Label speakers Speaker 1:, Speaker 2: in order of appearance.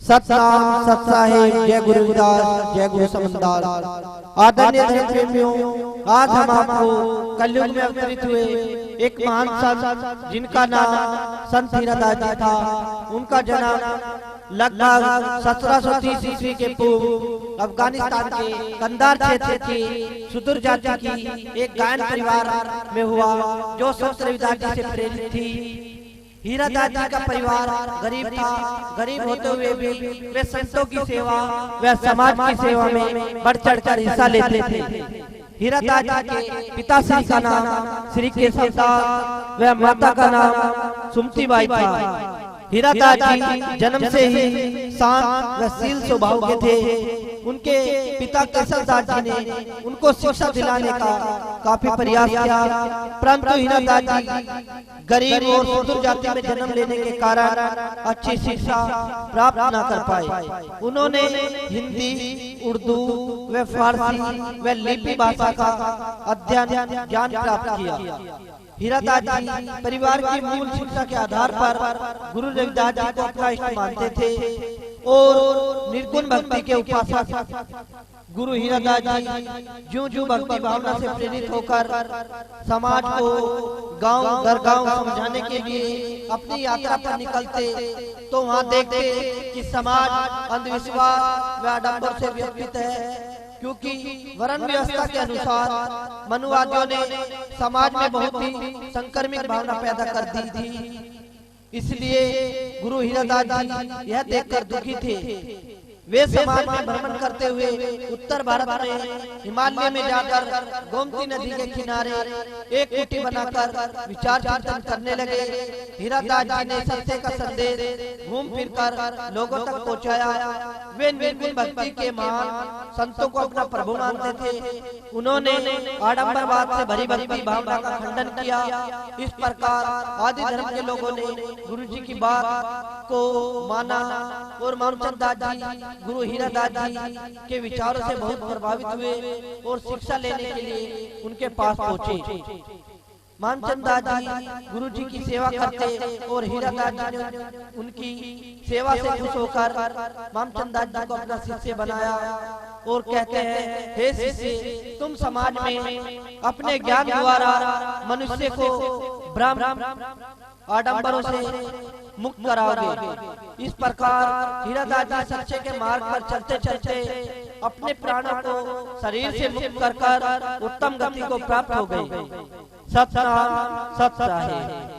Speaker 1: सतनाम सत साहिब, जय गुरु रविदास, जय गुरु समनदास। आदरणीय धर्म प्रेमियों, आज हम आपको कलयुग में अवतरित हुए एक महान संत जिनका नाम संत हीरादास जी था, उनका जन्म लगभग 1730 ईस्वी के पूर्व अफगानिस्तान के कंधार क्षेत्र की सुदूर जाति की एक गायन परिवार में हुआ, जो संत रविदास जी से प्रेरित थी। हीरादास जी का परिवार गरीब था। गरीब होते हुए भी वे संतों की सेवा व समाज की सेवा में बढ़ चढ़कर हिस्सा लेते थे। हीरादास जी के पिताश्री का नाम श्री केशवदास व माता का नाम सुमतीबाई था। हीरादास जी जन्म से ही शांत व शील स्वभाव के थे। उनके पिता केशवदास जी ने उनको शिक्षा दिलाने का काफी प्रयास किया, परंतु हीरादास जी गरीब और सुदूर जाति में जन्म लेने के कारण अच्छी शिक्षा प्राप्त न कर पाए। उन्होंने हिंदी, उर्दू व फारसी व लिपि भाषा का अध्ययन ज्ञान प्राप्त किया। हीरादास जी परिवार की मूल शिक्षा के आधार पर गुरु रविदास जी को अपना इष्ट मानते थे और निर्गुण भक्ति के उपासक गुरु हीरादास जी ज्यों भक्ति भावना से प्रेरित होकर समाज को गांव दर गांव समझाने के लिए अपनी यात्रा पर निकलते, तो वहां देखते कि समाज अंधविश्वास व आडंबर से व्यथित है, क्योंकि वर्ण व्यवस्था के अनुसार मनुवादियों ने समाज में बहुत ही संक्रमित भावना पैदा कर दी थी। इसलिए गुरु हीरादास जी यह देखकर दुखी थे। वे समाज में भ्रमण करते हुए उत्तर भारत में हिमालय में जाकर गोमती नदी के किनारे एक कुटी बनाकर विचार चिंतन करने लगे। हीरादास जी ने सत्य का संदेश घूम फिर कर लोगों तक पहुंचाया। वे निर्गुण भक्ति के महान संतों को अपना प्रभु मानते थे। उन्होंने आडंबरवाद से भरी भक्ति भावना का खंडन किया। इस प्रकार आदि धर्म के लोगों ने गुरु जी की बात को माना और मानचंद दास जी गुरु हीरादास जी के विचारों से बहुत प्रभावित हुए और शिक्षा लेने के लिए उनके पास पहुंचे। मानचंद दास जी गुरु जी की सेवा करते और हीरादास जी ने उनकी सेवा से खुश होकर मानचंद दास जी को अपना शिष्य बनाया और कहते हैं, हे शिष्य, तुम समाज में अपने ज्ञान द्वारा मनुष्य को भ्रम आडंबरों से मुक्त कराओगे। इस प्रकार हीरादास जी सच्चे के मार्ग पर चलते चलते अपने प्राणों को शरीर से मुक्त कर उत्तम गति को प्राप्त हो गए। सतनाम सत साहिब।